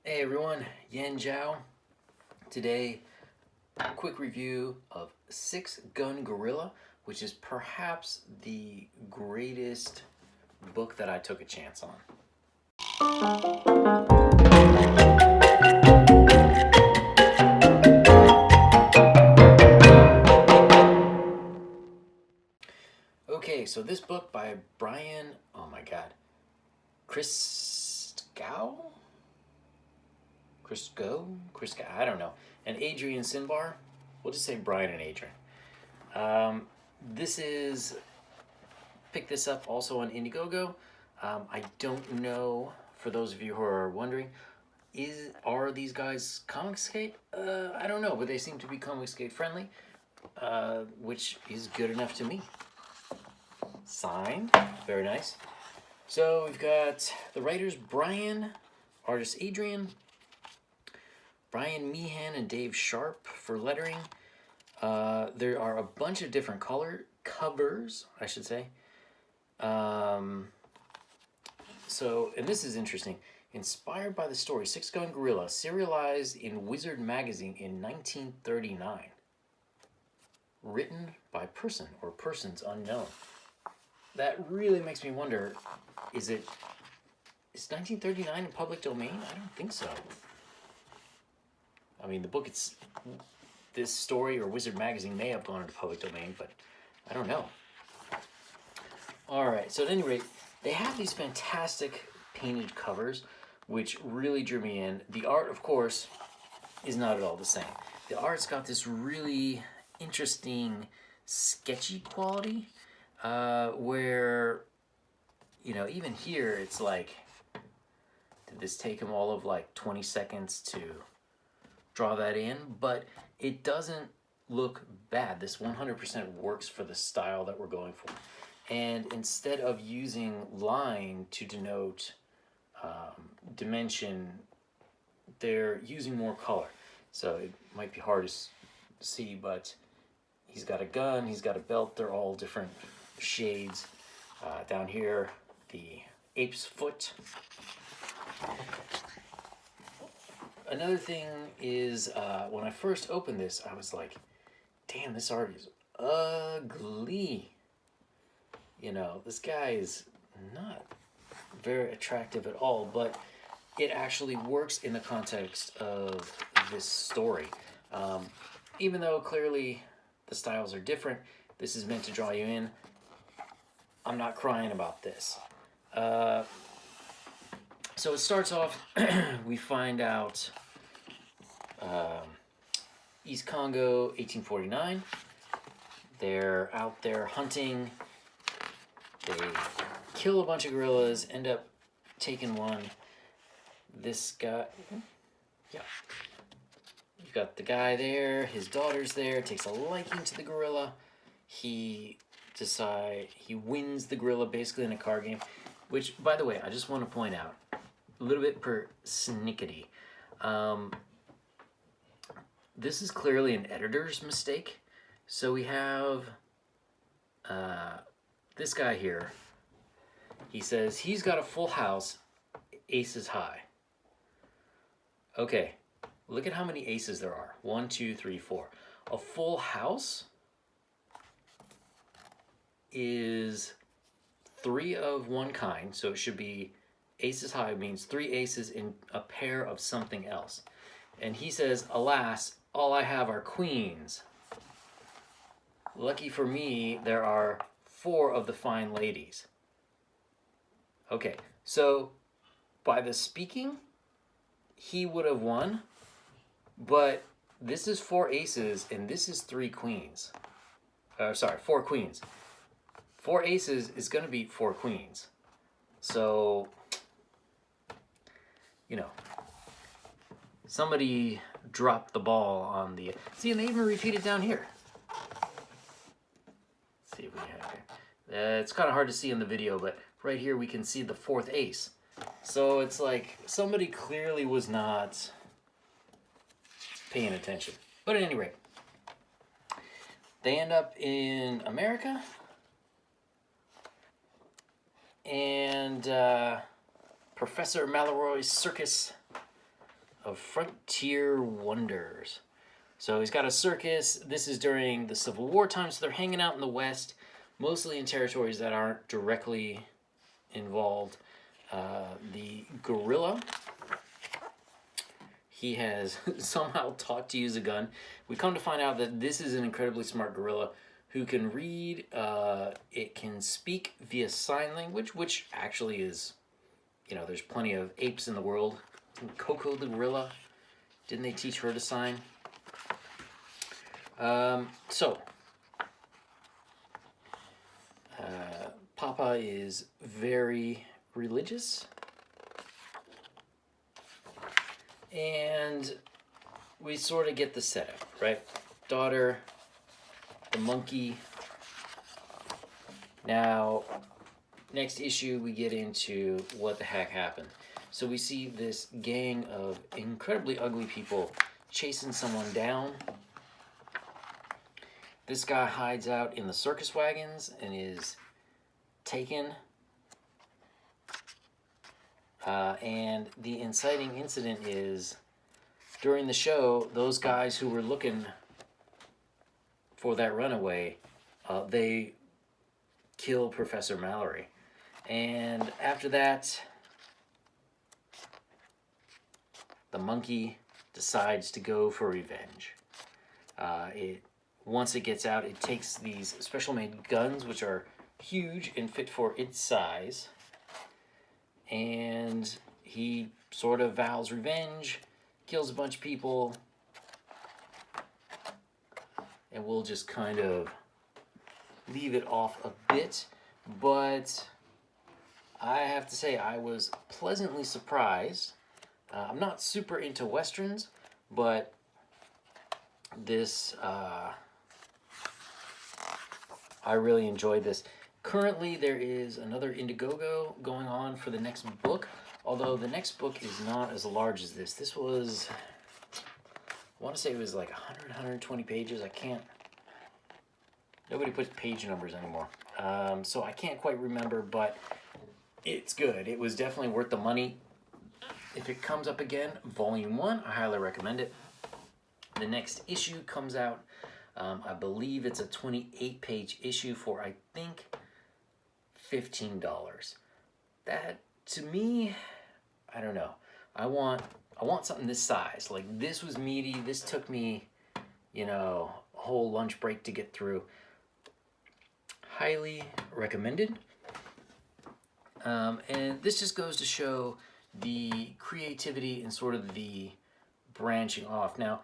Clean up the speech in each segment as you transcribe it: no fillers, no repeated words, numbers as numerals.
Hey everyone, Yan Zhao. Today, a quick review of Six Gun Gorilla, which is perhaps the greatest book that I took a chance on. Okay, so this book by Brian, oh my god, Chris Go, I don't know, and Adrian Sinbar. We'll just say Brian and Adrian. This is picked this up also on Indiegogo. I don't know, for those of you who are wondering, are these guys Comicsgate? I don't know, but they seem to be Comicsgate friendly, which is good enough to me. Signed, very nice. So we've got the writers Brian, artist Adrian, Brian Meehan and Dave Sharp for lettering. There are a bunch of different covers, I should say. And this is interesting. Inspired by the story Six Gun Gorilla, serialized in Wizard magazine in 1939. Written by person or persons unknown. That really makes me wonder, is 1939 in public domain? I don't think so. I mean, this story or Wizard magazine may have gone into public domain, but I don't know. All right, so at any rate, they have these fantastic painted covers, which really drew me in. The art, of course, is not at all the same. The art's got this really interesting, sketchy quality, where, even here, it's like, did this take him all of like 20 seconds to draw that in? But it doesn't look bad. This 100% works for the style that we're going for. And instead of using line to denote dimension, they're using more color. So it might be hard to see, but he's got a gun, he's got a belt, they're all different shades. Down here, the ape's foot. Another thing is, when I first opened this, I was like, damn, this art is ugly. This guy is not very attractive at all, but it actually works in the context of this story. Even though clearly the styles are different, this is meant to draw you in. I'm not crying about this. So it starts off, we find out East Congo, 1849. They're out there hunting. They kill a bunch of gorillas, end up taking one. This guy, yeah. You've got the guy there, his daughter's there, takes a liking to the gorilla. He wins the gorilla basically in a card game, which, by the way, I just want to point out, a little bit persnickety. This is clearly an editor's mistake. So we have this guy here. He says he's got a full house, aces high. Okay, look at how many aces there are. 1, 2, 3, 4. A full house is 3 of one kind, so it should be aces high means 3 aces in a pair of something else. And he says, alas, all I have are queens. Lucky for me, there are 4 of the fine ladies. Okay, so by the speaking, he would have won, but this is 4 aces and this is 3 queens. 4 queens. 4 aces is going to beat 4 queens. So, somebody dropped the ball on the... See, and they even repeat it down here. Let's see if we have here. It's kind of hard to see in the video, but right here we can see the 4th ace. So it's like somebody clearly was not paying attention. But at any rate, they end up in America. And Professor Malroy's circus of Frontier Wonders. So he's got a circus. This is during the Civil War time, so they're hanging out in the West, mostly in territories that aren't directly involved. The gorilla, he has somehow taught to use a gun. We come to find out that this is an incredibly smart gorilla who can read, it can speak via sign language, which actually is, you know, there's plenty of apes in the world. Coco the gorilla, didn't they teach her to sign? Papa is very religious, and we sort of get the setup, right? Daughter, the monkey. Now, next issue we get into what the heck happened. So we see this gang of incredibly ugly people chasing someone down. This guy hides out in the circus wagons and is taken. And the inciting incident is, during the show, those guys who were looking for that runaway, they kill Professor Mallory. And after that, the monkey decides to go for revenge. Once it gets out, it takes these special made guns, which are huge and fit for its size, and he sort of vows revenge, kills a bunch of people, and we'll just kind of leave it off a bit. But I have to say, I was pleasantly surprised. I'm not super into Westerns, but this, I really enjoyed this. Currently, there is another Indiegogo going on for the next book, although the next book is not as large as this. This was, I want to say it was like 100, 120 pages. I can't, nobody puts page numbers anymore. So I can't quite remember, but it's good. It was definitely worth the money. If it comes up again, Volume 1, I highly recommend it. The next issue comes out, I believe it's a 28-page issue for, I think, $15. That, to me, I don't know. I want something this size. Like, this was meaty. This took me, you know, a whole lunch break to get through. Highly recommended. And this just goes to show the creativity and sort of the branching off. Now,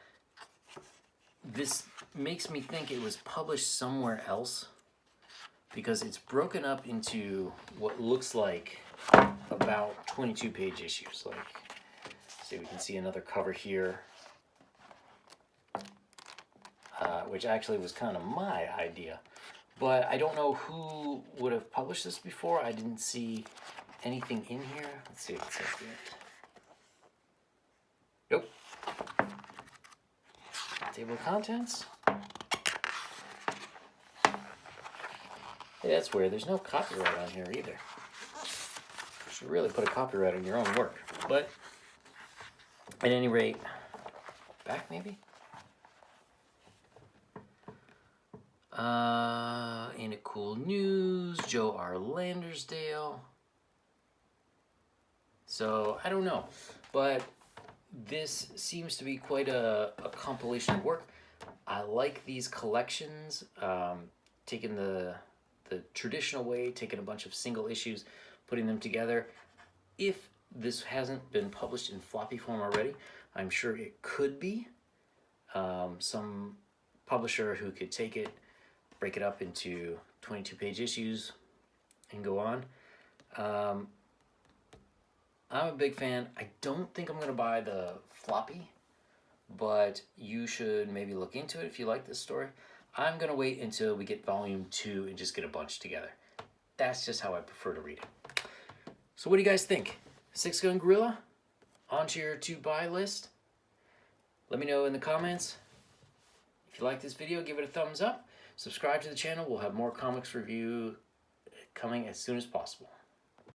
this makes me think it was published somewhere else, because it's broken up into what looks like about 22-page issues. Like, see, we can see another cover here, which actually was kind of my idea. But I don't know who would have published this before. I didn't see anything in here. Let's see what it says here. Nope. Table of contents. Hey, that's weird. There's no copyright on here either. You should really put a copyright on your own work. But at any rate, back maybe? In a cool news, Joe R. Landersdale. So, I don't know. But this seems to be quite a compilation of work. I like these collections, taking the traditional way, taking a bunch of single issues, putting them together. If this hasn't been published in floppy form already, I'm sure it could be. Some publisher who could take it, break it up into 22-page issues, and go on. I'm a big fan. I don't think I'm going to buy the floppy, but you should maybe look into it if you like this story. I'm going to wait until we get volume 2 and just get a bunch together. That's just how I prefer to read it. So what do you guys think? Six Gun Gorilla? Onto your to-buy list? Let me know in the comments. If you like this video, give it a thumbs up. Subscribe to the channel. We'll have more comics review coming as soon as possible.